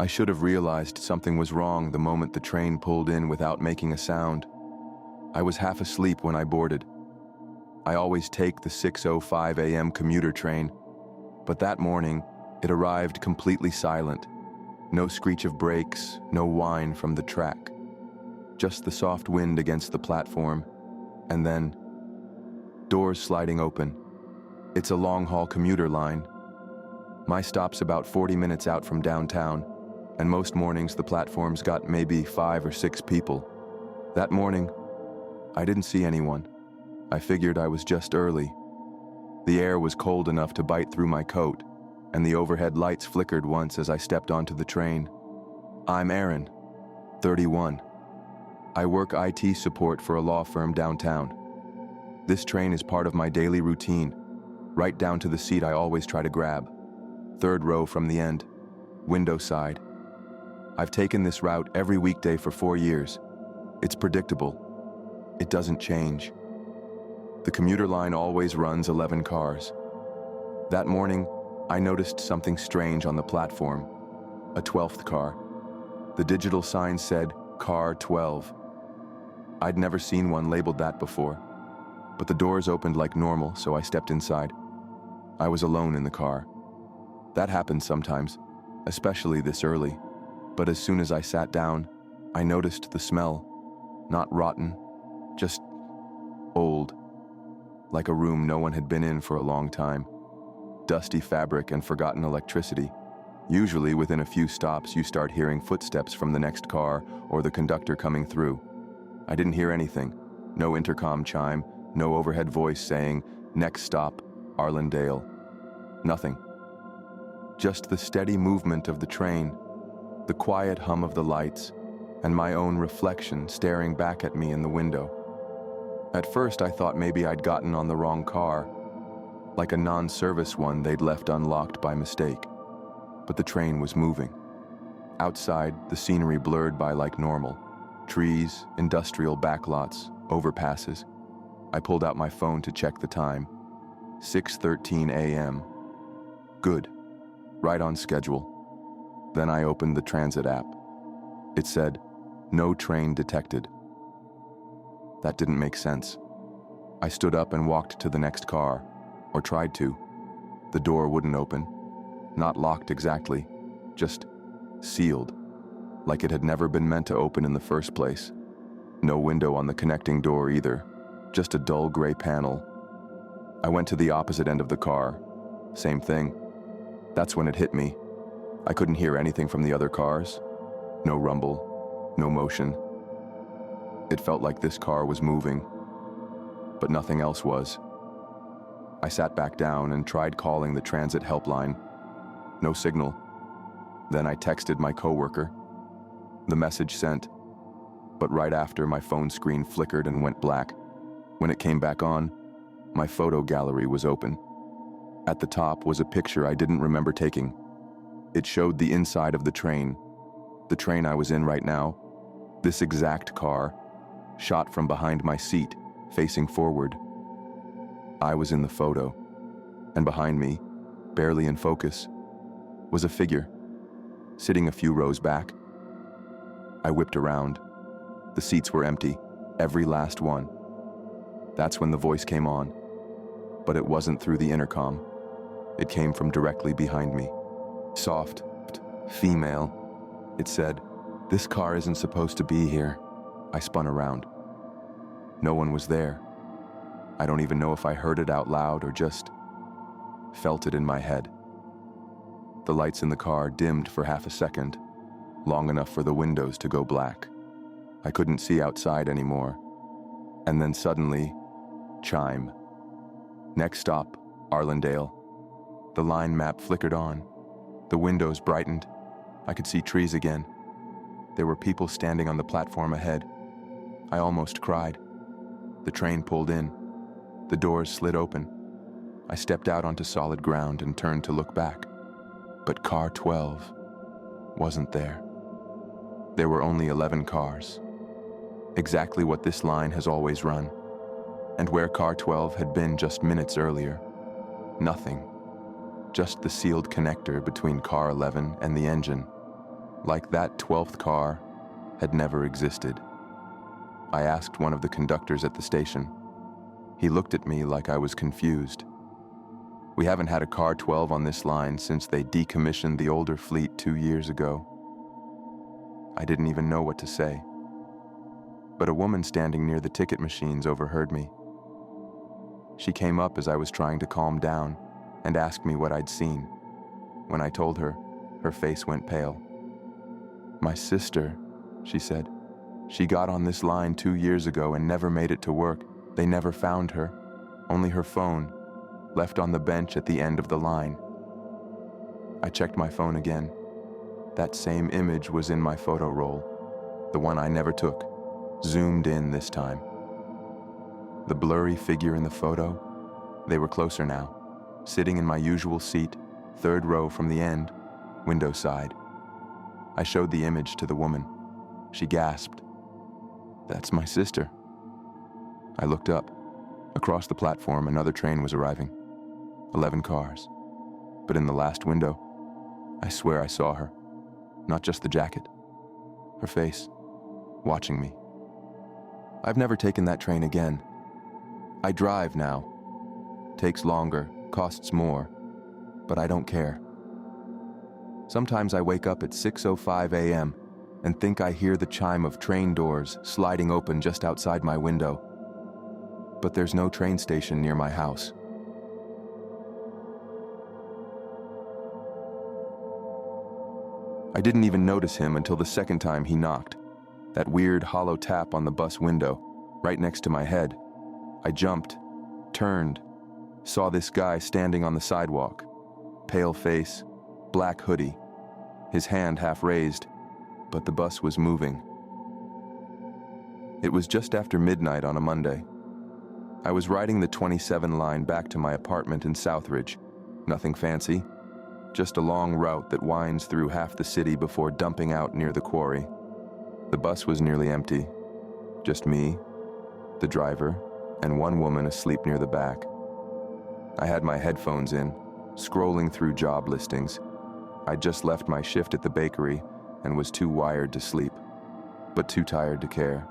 I should have realized something was wrong the moment the train pulled in without making a sound. I was half asleep when I boarded. I always take the 6:05 a.m. commuter train, but that morning, it arrived completely silent. No screech of brakes, no whine from the track. Just the soft wind against the platform, and then doors sliding open. It's a long-haul commuter line. My stop's about 40 minutes out from downtown, and most mornings the platform's got maybe 5 or 6 people. That morning, I didn't see anyone. I figured I was just early. The air was cold enough to bite through my coat, and the overhead lights flickered once as I stepped onto the train. I'm Aaron, 31. I work IT support for a law firm downtown. This train is part of my daily routine, right down to the seat I always try to grab. 3rd row from the end, window side. I've taken this route every weekday for 4 years. It's predictable. It doesn't change. The commuter line always runs 11 cars. That morning, I noticed something strange on the platform. A 12th car. The digital sign said, Car 12. I'd never seen one labeled that before, but the doors opened like normal, so I stepped inside. I was alone in the car. That happens sometimes, especially this early. But as soon as I sat down, I noticed the smell. Not rotten, just old. Like a room no one had been in for a long time. Dusty fabric and forgotten electricity. Usually within a few stops you start hearing footsteps from the next car or the conductor coming through. I didn't hear anything. No intercom chime, no overhead voice saying, "Next stop, Arlendale." Nothing. Just the steady movement of the train, the quiet hum of the lights, and my own reflection staring back at me in the window. At first I thought maybe I'd gotten on the wrong car, like a non-service one they'd left unlocked by mistake. But the train was moving. Outside, the scenery blurred by like normal. Trees, industrial backlots, overpasses. I pulled out my phone to check the time. 6:13 a.m. Good. Right on schedule. Then I opened the transit app. It said, "No train detected." That didn't make sense. I stood up and walked to the next car, or tried to. The door wouldn't open. Not locked exactly, just sealed, like it had never been meant to open in the first place. No window on the connecting door either, just a dull gray panel. I went to the opposite end of the car. Same thing. That's when it hit me. I couldn't hear anything from the other cars. No rumble, no motion. It felt like this car was moving, but nothing else was. I sat back down and tried calling the transit helpline. No signal. Then I texted my coworker. The message sent, but right after my phone screen flickered and went black. When it came back on, my photo gallery was open. At the top was a picture I didn't remember taking. It showed the inside of the train I was in right now, this exact car, shot from behind my seat, facing forward. I was in the photo, and behind me, barely in focus, was a figure, sitting a few rows back. I whipped around. The seats were empty, every last one. That's when the voice came on, but it wasn't through the intercom. It came from directly behind me. Soft, female. It said, "This car isn't supposed to be here." I spun around. No one was there. I don't even know if I heard it out loud or just felt it in my head. The lights in the car dimmed for half a second, long enough for the windows to go black. I couldn't see outside anymore. And then suddenly, chime. Next stop, Arlendale. The line map flickered on. The windows brightened. I could see trees again. There were people standing on the platform ahead. I almost cried. The train pulled in. The doors slid open. I stepped out onto solid ground and turned to look back. But car 12 wasn't there. There were only 11 cars. Exactly what this line has always run. And where car 12 had been just minutes earlier. Nothing. Just the sealed connector between car 11 and the engine. like that 12th car had never existed. I asked one of the conductors at the station. He looked at me like I was confused. We haven't had a car 12 on this line since they decommissioned the older fleet 2 years ago. I didn't even know what to say. But a woman standing near the ticket machines overheard me. She came up as I was trying to calm down and asked me what I'd seen. When I told her, her face went pale. "My sister," she said. "She got on this line 2 years ago and never made it to work. They never found her. Only her phone, left on the bench at the end of the line." I checked my phone again. That same image was in my photo roll, the one I never took, zoomed in this time. The blurry figure in the photo, they were closer now, sitting in my usual seat, 3rd row from the end, window side. I showed the image to the woman. She gasped. "That's my sister." I looked up. Across the platform, another train was arriving. 11 cars. But in the last window, I swear I saw her. Not just the jacket. Her face, watching me. I've never taken that train again. I drive now. Takes longer, costs more, but I don't care. Sometimes I wake up at 6:05 a.m. and think I hear the chime of train doors sliding open just outside my window. But there's no train station near my house. I didn't even notice him until the second time he knocked. That weird hollow tap on the bus window, right next to my head. I jumped, turned, saw this guy standing on the sidewalk. Pale face, black hoodie, his hand half raised, but the bus was moving. It was just after midnight on a Monday. I was riding the 27 line back to my apartment in Southridge. Nothing fancy, just a long route that winds through half the city before dumping out near the quarry. The bus was nearly empty. Just me, the driver, and one woman asleep near the back. I had my headphones in, scrolling through job listings. I'd just left my shift at the bakery and was too wired to sleep, but too tired to care.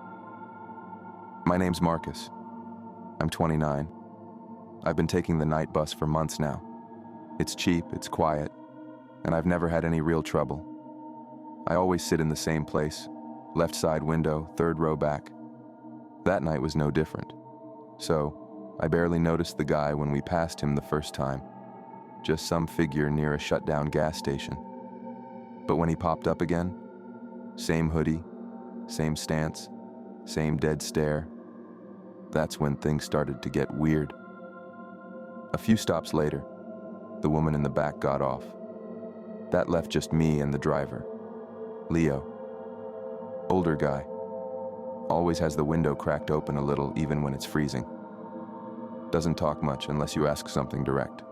My name's Marcus. I'm 29. I've been taking the night bus for months now. It's cheap, it's quiet, and I've never had any real trouble. I always sit in the same place, left side window, 3rd row back. That night was no different. So, I barely noticed the guy when we passed him the first time. Just some figure near a shut-down gas station. But when he popped up again, same hoodie, same stance, same dead stare, that's when things started to get weird. A few stops later, the woman in the back got off. That left just me and the driver, Leo. Older guy. Always has the window cracked open a little even when it's freezing. Doesn't talk much unless you ask something direct.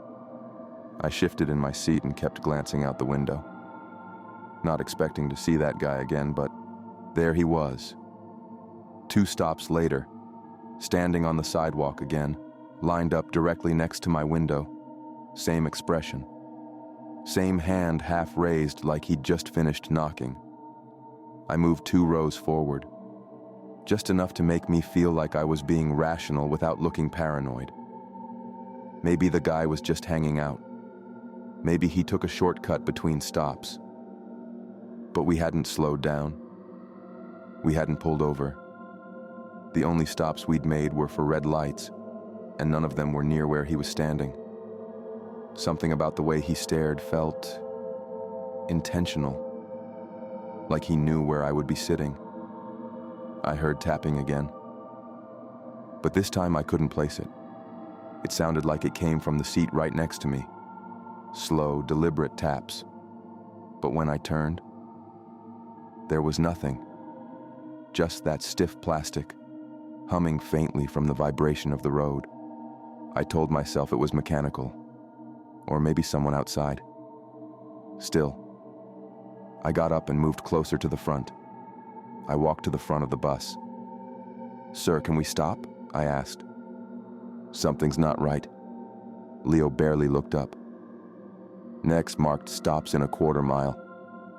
I shifted in my seat and kept glancing out the window. Not expecting to see that guy again, but there he was. 2 stops later, standing on the sidewalk again, lined up directly next to my window. Same expression. Same hand half raised like he'd just finished knocking. I moved 2 rows forward. Just enough to make me feel like I was being rational without looking paranoid. Maybe the guy was just hanging out. Maybe he took a shortcut between stops. But we hadn't slowed down. We hadn't pulled over. The only stops we'd made were for red lights, and none of them were near where he was standing. Something about the way he stared felt intentional, like he knew where I would be sitting. I heard tapping again, but this time I couldn't place it. It sounded like it came from the seat right next to me. Slow, deliberate taps. But when I turned, there was nothing. Just that stiff plastic, humming faintly from the vibration of the road. I told myself it was mechanical, or maybe someone outside. Still, I got up and moved closer to the front. I walked to the front of the bus. "Sir, can we stop?" I asked. "Something's not right." Leo barely looked up. "Next marked stops in a quarter mile,"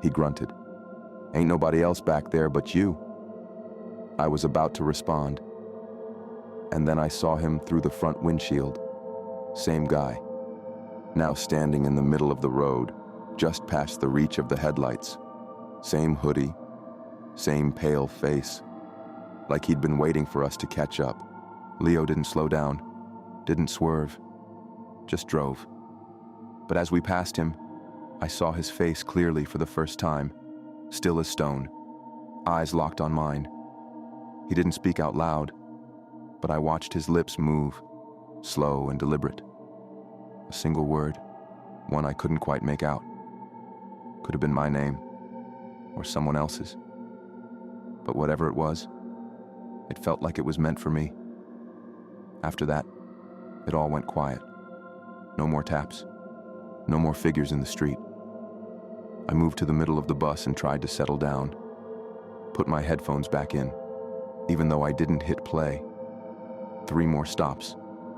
he grunted. Ain't nobody else back there but you. I was about to respond, and then I saw him through the front windshield. Same guy, now standing in the middle of the road, just past the reach of the headlights. Same hoodie, same pale face, like he'd been waiting for us to catch up. Leo didn't slow down, didn't swerve, just drove. But as we passed him, I saw his face clearly for the first time, still as stone, eyes locked on mine. He didn't speak out loud, but I watched his lips move, slow and deliberate. A single word, one I couldn't quite make out. Could have been my name, or someone else's. But whatever it was, it felt like it was meant for me. After that, it all went quiet. No more taps, no more figures in the street. I moved to the middle of the bus and tried to settle down, put my headphones back in, even though I didn't hit play. 3 more stops.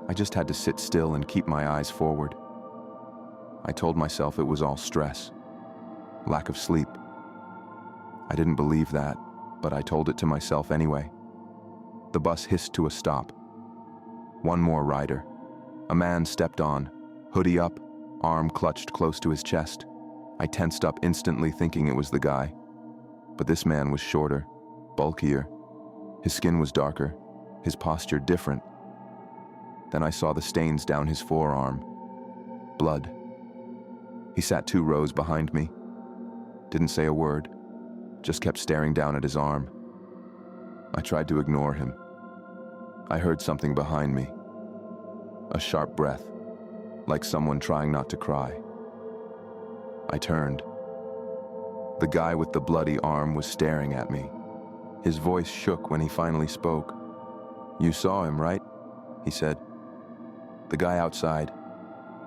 I just had to sit still and keep my eyes forward. I told myself it was all stress, lack of sleep. I didn't believe that, but I told it to myself anyway. The bus hissed to a stop. One more rider. A man stepped on, hoodie up, arm clutched close to his chest. I tensed up instantly, thinking it was the guy. But this man was shorter, bulkier. His skin was darker, his posture different. Then I saw the stains down his forearm. Blood. He sat 2 rows behind me. Didn't say a word, just kept staring down at his arm. I tried to ignore him. I heard something behind me. A sharp breath, like someone trying not to cry. I turned. The guy with the bloody arm was staring at me. His voice shook when he finally spoke. "You saw him, right?" he said. The guy outside.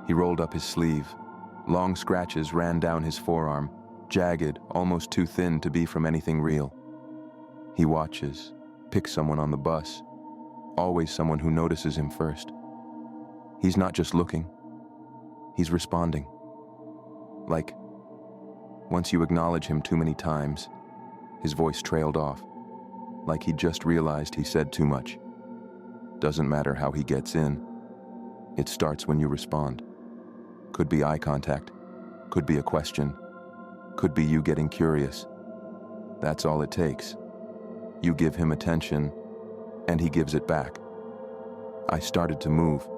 He rolled up his sleeve. Long scratches ran down his forearm, jagged, almost too thin to be from anything real. He watches, picks someone on the bus, always someone who notices him first. He's not just looking, he's responding. Like, once you acknowledge him too many times, his voice trailed off, like he just realized he said too much. Doesn't matter how he gets in, it starts when you respond. Could be eye contact, could be a question, could be you getting curious. That's all it takes. You give him attention, and he gives it back. I started to move,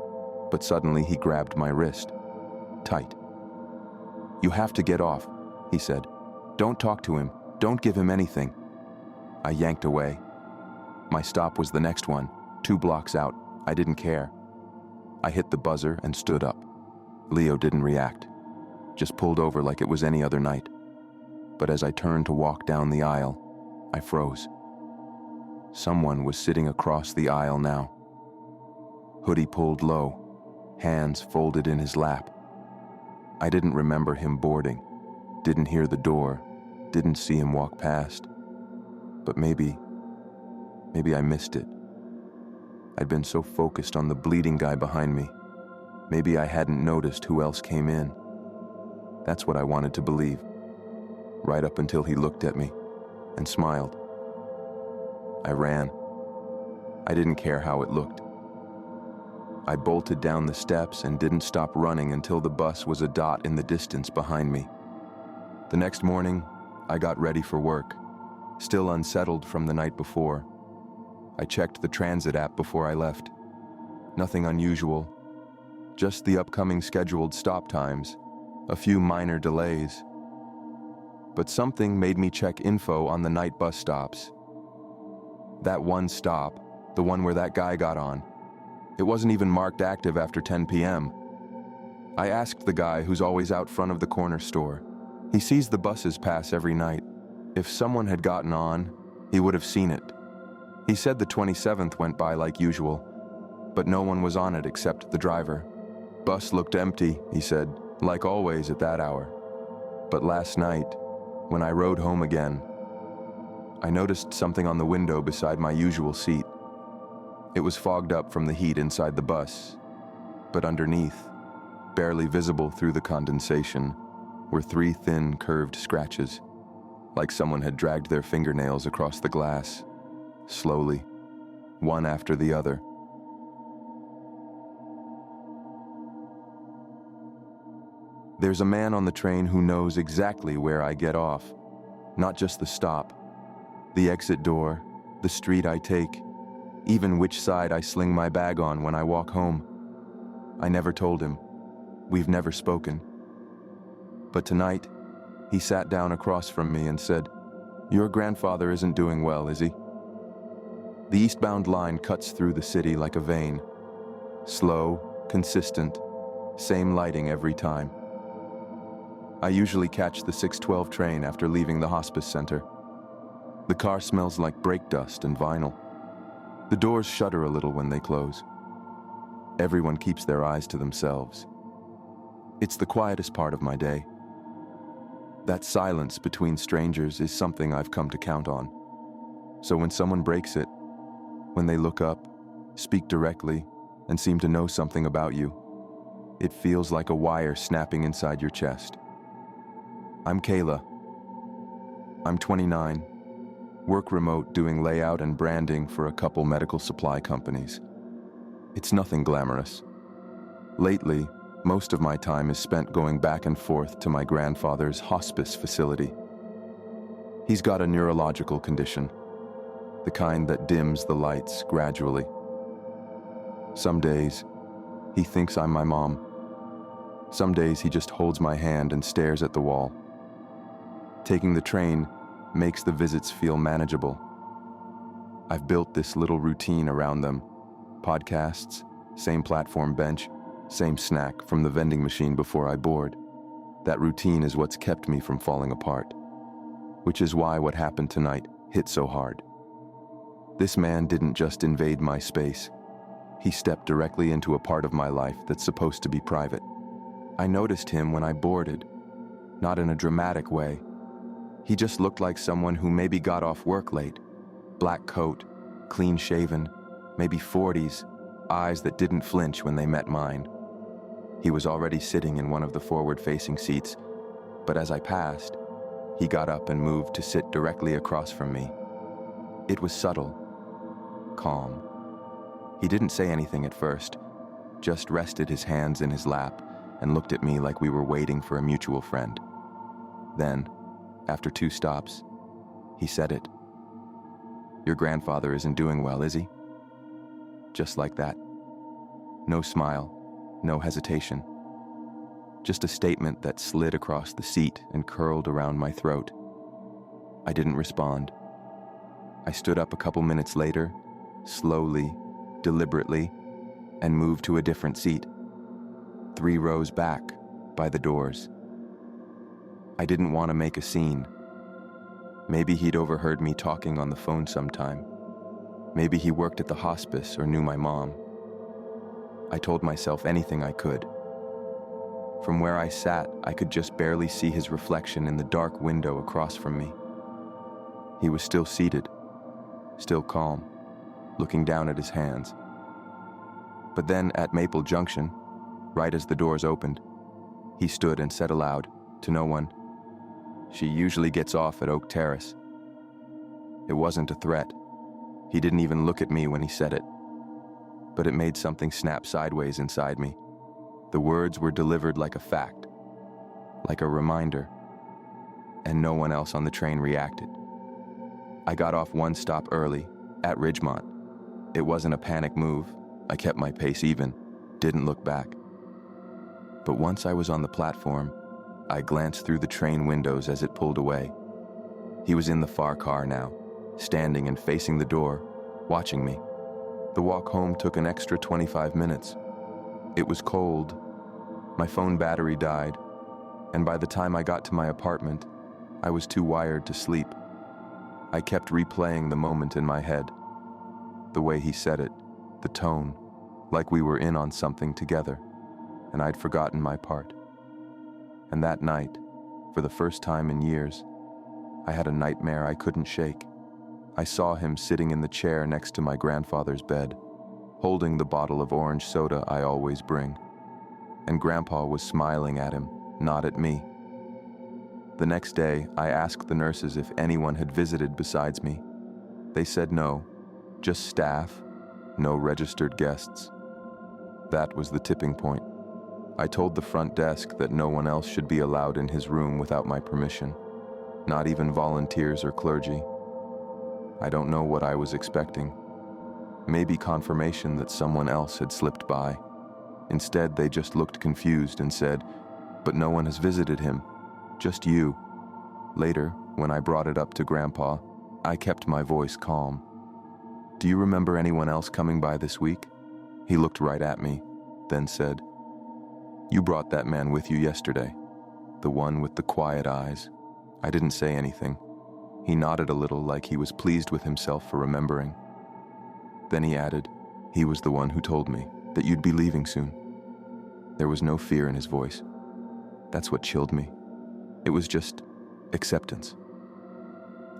but suddenly he grabbed my wrist, tight. "You have to get off," he said. "Don't talk to him, don't give him anything." I yanked away. My stop was the next one, 2 blocks out. I didn't care. I hit the buzzer and stood up. Leo didn't react, just pulled over like it was any other night. But as I turned to walk down the aisle, I froze. Someone was sitting across the aisle now. Hoodie pulled low, hands folded in his lap. I didn't remember him boarding, didn't hear the door, didn't see him walk past. But maybe I missed it. I'd been so focused on the bleeding guy behind me. Maybe I hadn't noticed who else came in. That's what I wanted to believe, right up until he looked at me and smiled. I ran. I didn't care how it looked. I bolted down the steps and didn't stop running until the bus was a dot in the distance behind me. The next morning, I got ready for work, still unsettled from the night before. I checked the transit app before I left. Nothing unusual, just the upcoming scheduled stop times, a few minor delays. But something made me check info on the night bus stops. That one stop, the one where that guy got on, it wasn't even marked active after 10 p.m. I asked the guy who's always out front of the corner store. He sees the buses pass every night. If someone had gotten on, he would have seen it. He said the 27th went by like usual, but no one was on it except the driver. Bus looked empty, he said, like always at that hour. But last night, when I rode home again, I noticed something on the window beside my usual seat. It was fogged up from the heat inside the bus, but underneath, barely visible through the condensation, were 3 thin, curved scratches. like someone had dragged their fingernails across the glass, slowly, one after the other. There's a man on the train who knows exactly where I get off, not just the stop, the exit door, the street I take, even which side I sling my bag on when I walk home. I never told him. We've never spoken. But tonight, he sat down across from me and said, "Your grandfather isn't doing well, is he?" The eastbound line cuts through the city like a vein. Slow, consistent, same lighting every time. I usually catch the 6:12 train after leaving the hospice center. The car smells like brake dust and vinyl. The doors shudder a little when they close. Everyone keeps their eyes to themselves. It's the quietest part of my day. That silence between strangers is something I've come to count on. So when someone breaks it, when they look up, speak directly, and seem to know something about you, it feels like a wire snapping inside your chest. I'm Kayla. I'm 29, work remote doing layout and branding for a couple medical supply companies. It's nothing glamorous. Lately, most of my time is spent going back and forth to my grandfather's hospice facility. He's got a neurological condition, the kind that dims the lights gradually. Some days, he thinks I'm my mom. Some days he just holds my hand and stares at the wall. Taking the train makes the visits feel manageable. I've built this little routine around them. Podcasts, same platform bench, same snack from the vending machine before I board. That routine is what's kept me from falling apart. Which is why what happened tonight hit so hard. This man didn't just invade my space. He stepped directly into a part of my life that's supposed to be private. I noticed him when I boarded, not in a dramatic way. He just looked like someone who maybe got off work late. Black coat, clean shaven, maybe 40s, eyes that didn't flinch when they met mine. He was already sitting in one of the forward-facing seats, but as I passed, he got up and moved to sit directly across from me. It was subtle, calm. He didn't say anything at first, just rested his hands in his lap and looked at me like we were waiting for a mutual friend. Then, after 2 stops, he said it. "Your grandfather isn't doing well, is he?" Just like that. No smile, no hesitation. Just a statement that slid across the seat and curled around my throat. I didn't respond. I stood up a couple minutes later, slowly, deliberately, and moved to a different seat. 3 rows back, by the doors. I didn't want to make a scene. Maybe he'd overheard me talking on the phone sometime. Maybe he worked at the hospice or knew my mom. I told myself anything I could. From where I sat, I could just barely see his reflection in the dark window across from me. He was still seated, still calm, looking down at his hands. But then at Maple Junction, right as the doors opened, he stood and said aloud, to no one, "She usually gets off at Oak Terrace." It wasn't a threat. He didn't even look at me when he said it. But it made something snap sideways inside me. The words were delivered like a fact, like a reminder, and no one else on the train reacted. I got off 1 stop early, at Ridgemont. It wasn't a panic move. I kept my pace even, didn't look back. But once I was on the platform, I glanced through the train windows as it pulled away. He was in the far car now, standing and facing the door, watching me. The walk home took an extra 25 minutes. It was cold. My phone battery died, and by the time I got to my apartment, I was too wired to sleep. I kept replaying the moment in my head. The way he said it, the tone, like we were in on something together, and I'd forgotten my part. And that night, for the first time in years, I had a nightmare I couldn't shake. I saw him sitting in the chair next to my grandfather's bed, holding the bottle of orange soda I always bring. And Grandpa was smiling at him, not at me. The next day, I asked the nurses if anyone had visited besides me. They said no, just staff, no registered guests. That was the tipping point. I told the front desk that no one else should be allowed in his room without my permission, not even volunteers or clergy. I don't know what I was expecting. Maybe confirmation that someone else had slipped by. Instead, they just looked confused and said, "But no one has visited him, just you." Later, when I brought it up to Grandpa, I kept my voice calm. "Do you remember anyone else coming by this week?" He looked right at me, then said, "You brought that man with you yesterday, the one with the quiet eyes." I didn't say anything. He nodded a little like he was pleased with himself for remembering. Then he added, "He was the one who told me that you'd be leaving soon." There was no fear in his voice. That's what chilled me. It was just acceptance.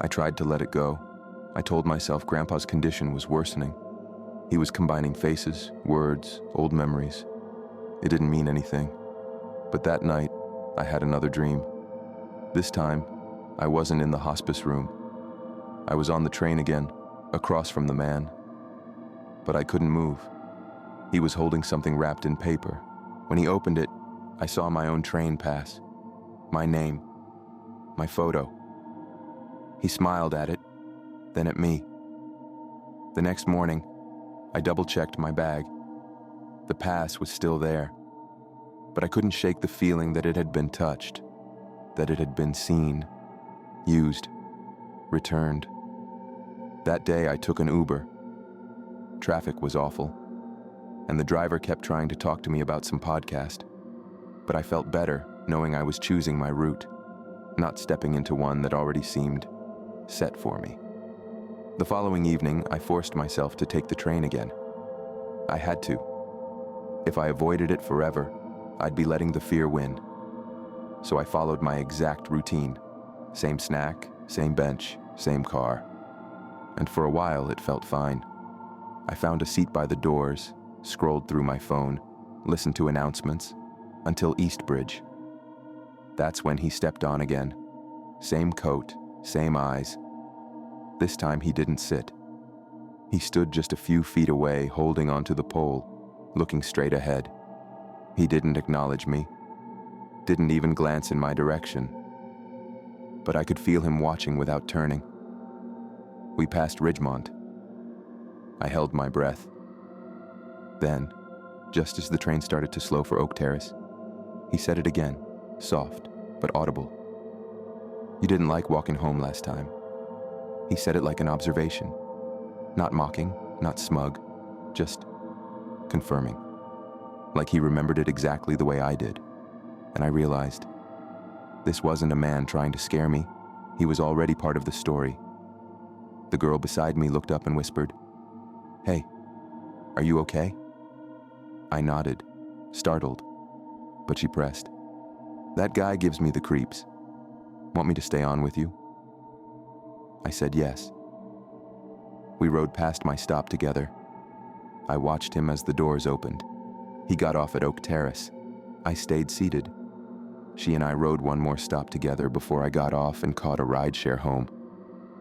I tried to let it go. I told myself Grandpa's condition was worsening. He was combining faces, words, old memories. It didn't mean anything. But that night, I had another dream. This time, I wasn't in the hospice room. I was on the train again, across from the man. But I couldn't move. He was holding something wrapped in paper. When he opened it, I saw my own train pass. My name. My photo. He smiled at it, then at me. The next morning, I double-checked my bag. The pass was still there, but I couldn't shake the feeling that it had been touched, that it had been seen, used, returned. That day I took an Uber. Traffic was awful, and the driver kept trying to talk to me about some podcast. But I felt better knowing I was choosing my route, not stepping into one that already seemed set for me. The following evening, I forced myself to take the train again. I had to. If I avoided it forever, I'd be letting the fear win. So I followed my exact routine. Same snack, same bench, same car. And for a while, it felt fine. I found a seat by the doors, scrolled through my phone, listened to announcements, until Eastbridge. That's when he stepped on again. Same coat, same eyes. This time he didn't sit. He stood just a few feet away, holding onto the pole, looking straight ahead. He didn't acknowledge me, didn't even glance in my direction. But I could feel him watching without turning. We passed Ridgemont. I held my breath. Then, just as the train started to slow for Oak Terrace, he said it again, soft but audible. "You didn't like walking home last time." He said it like an observation. Not mocking, not smug, just confirming. Like he remembered it exactly the way I did. And I realized, this wasn't a man trying to scare me. He was already part of the story. The girl beside me looked up and whispered, "Hey, are you okay?" I nodded, startled, but she pressed, "That guy gives me the creeps. Want me to stay on with you?" I said yes. We rode past my stop together. I watched him as the doors opened. He got off at Oak Terrace. I stayed seated. She and I rode one more stop together before I got off and caught a rideshare home.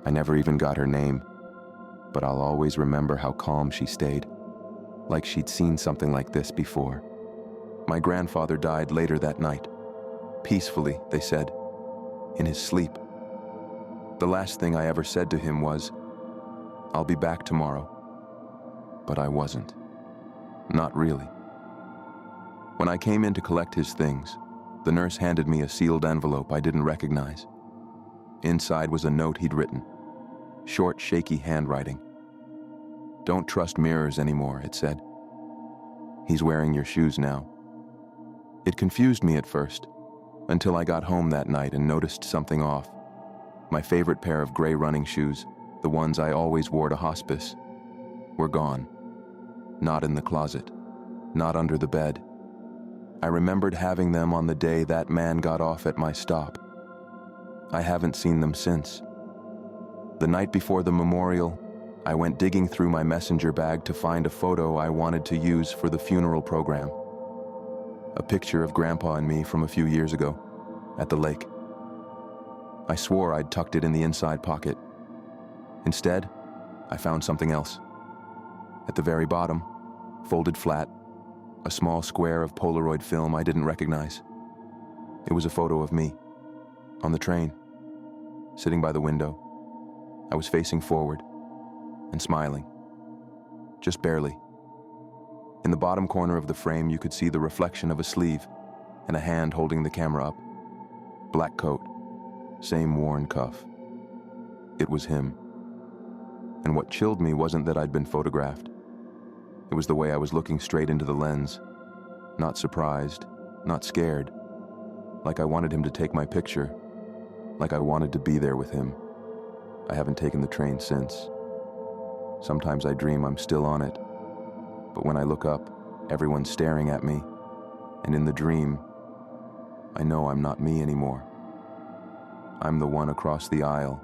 I never even got her name, but I'll always remember how calm she stayed, like she'd seen something like this before. My grandfather died later that night. Peacefully, they said, in his sleep. The last thing I ever said to him was, "I'll be back tomorrow." But I wasn't. Not really. When I came in to collect his things, the nurse handed me a sealed envelope I didn't recognize. Inside was a note he'd written. Short, shaky handwriting. "Don't trust mirrors anymore," it said. "He's wearing your shoes now." It confused me at first, until I got home that night and noticed something off. My favorite pair of gray running shoes, the ones I always wore to hospice, were gone. Not in the closet, not under the bed. I remembered having them on the day that man got off at my stop. I haven't seen them since. The night before the memorial, I went digging through my messenger bag to find a photo I wanted to use for the funeral program. A picture of Grandpa and me from a few years ago, at the lake. I swore I'd tucked it in the inside pocket. Instead, I found something else. At the very bottom, folded flat, a small square of Polaroid film I didn't recognize. It was a photo of me, on the train, sitting by the window. I was facing forward and smiling, just barely. In the bottom corner of the frame, you could see the reflection of a sleeve and a hand holding the camera up. Black coat, same worn cuff. It was him. And what chilled me wasn't that I'd been photographed. It was the way I was looking straight into the lens, not surprised, not scared, like I wanted him to take my picture, like I wanted to be there with him. I haven't taken the train since. Sometimes I dream I'm still on it, but when I look up, everyone's staring at me, and in the dream, I know I'm not me anymore. I'm the one across the aisle,